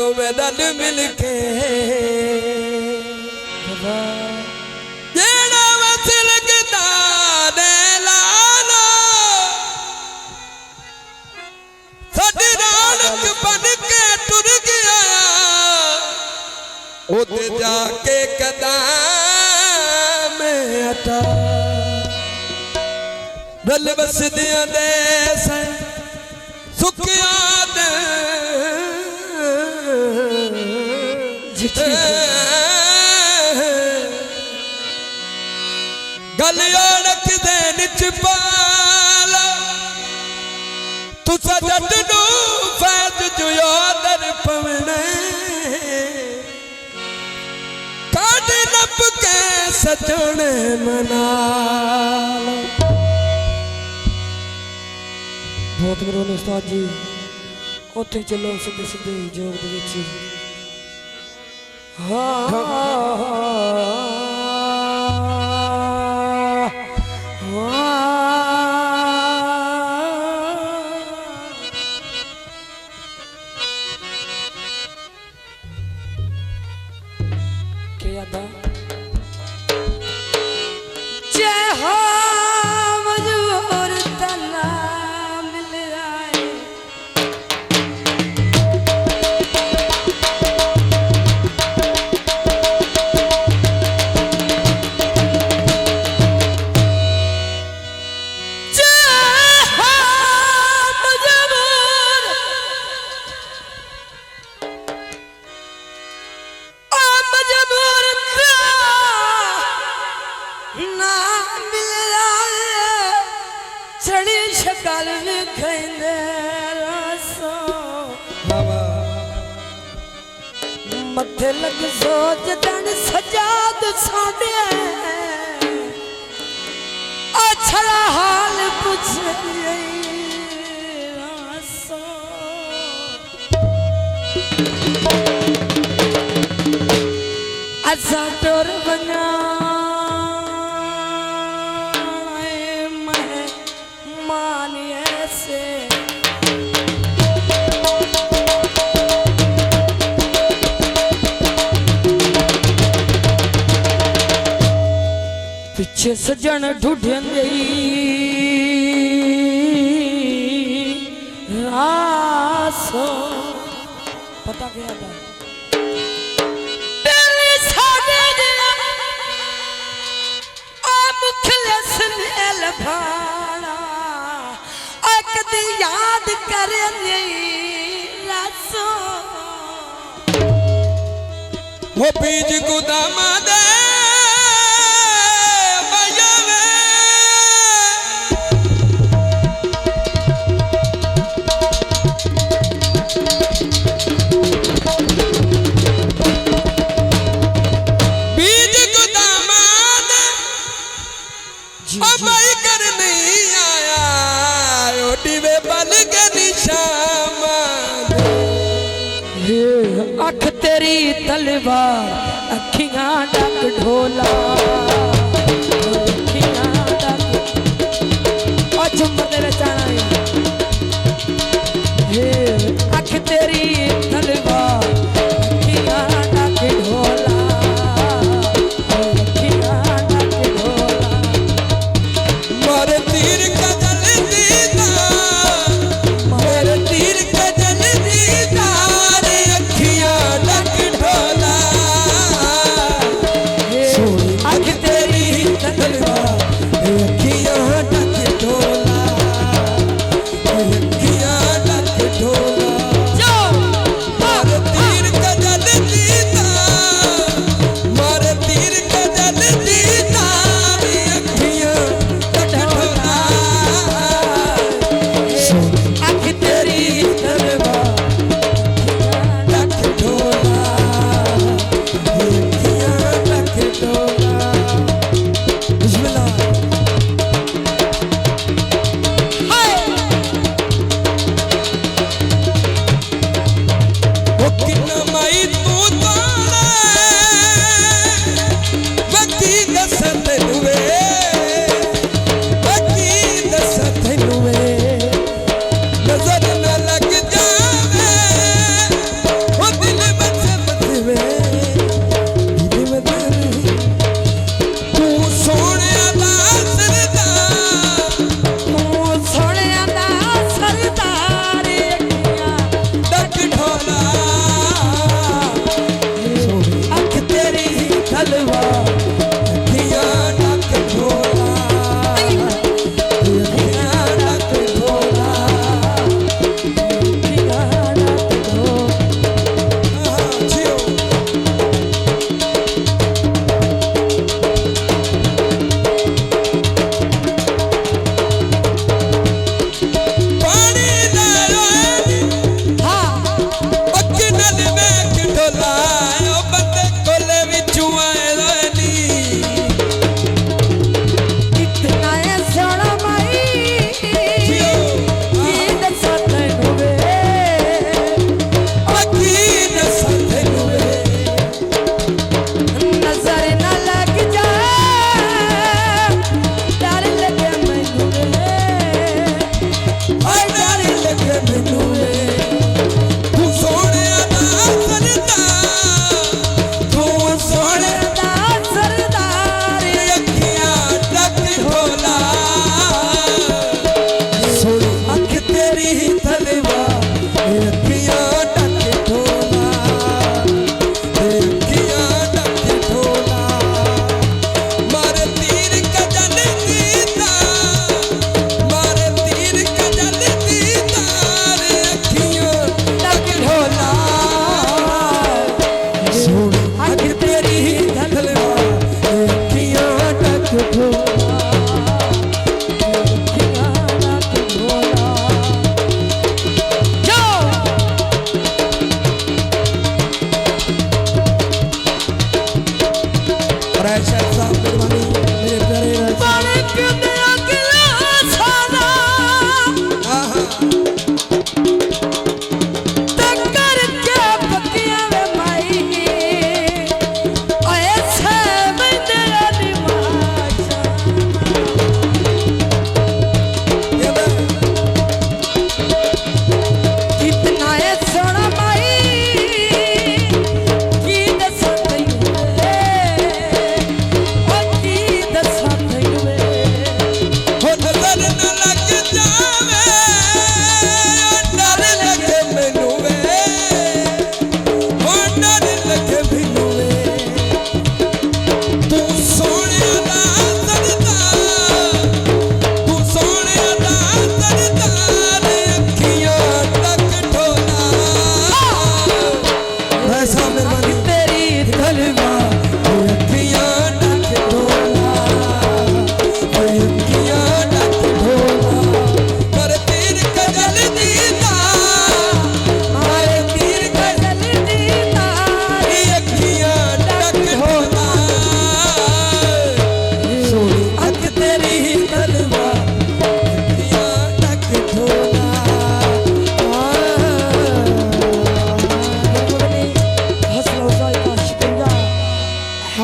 दोवें रल मिल के जेड़ा वसल गदा दे लालो साडी रौनक बन के टुर गया उते जाके कदम अटा रल बसदियां दे सुखिया दे गल रख दे निच पाला तुसा जट नू फैज जुयो दर पवने काट नप के सजने मना बहुत मेरे उस्ताद जी उत्थे चलो सीधे सीधे जोग दे विच क्या याद जय हो मजबूर तना मिल आए शकल विखेंदे मथे लग सोच दन सजाद सोने अच्छा हाल पूछ अच्छा टोर बना पिछे सजन ढूंढे रासो पता क्या था याद कर वो बीज गुदाम दे अख तेरी तलवार अखियां डक ढोला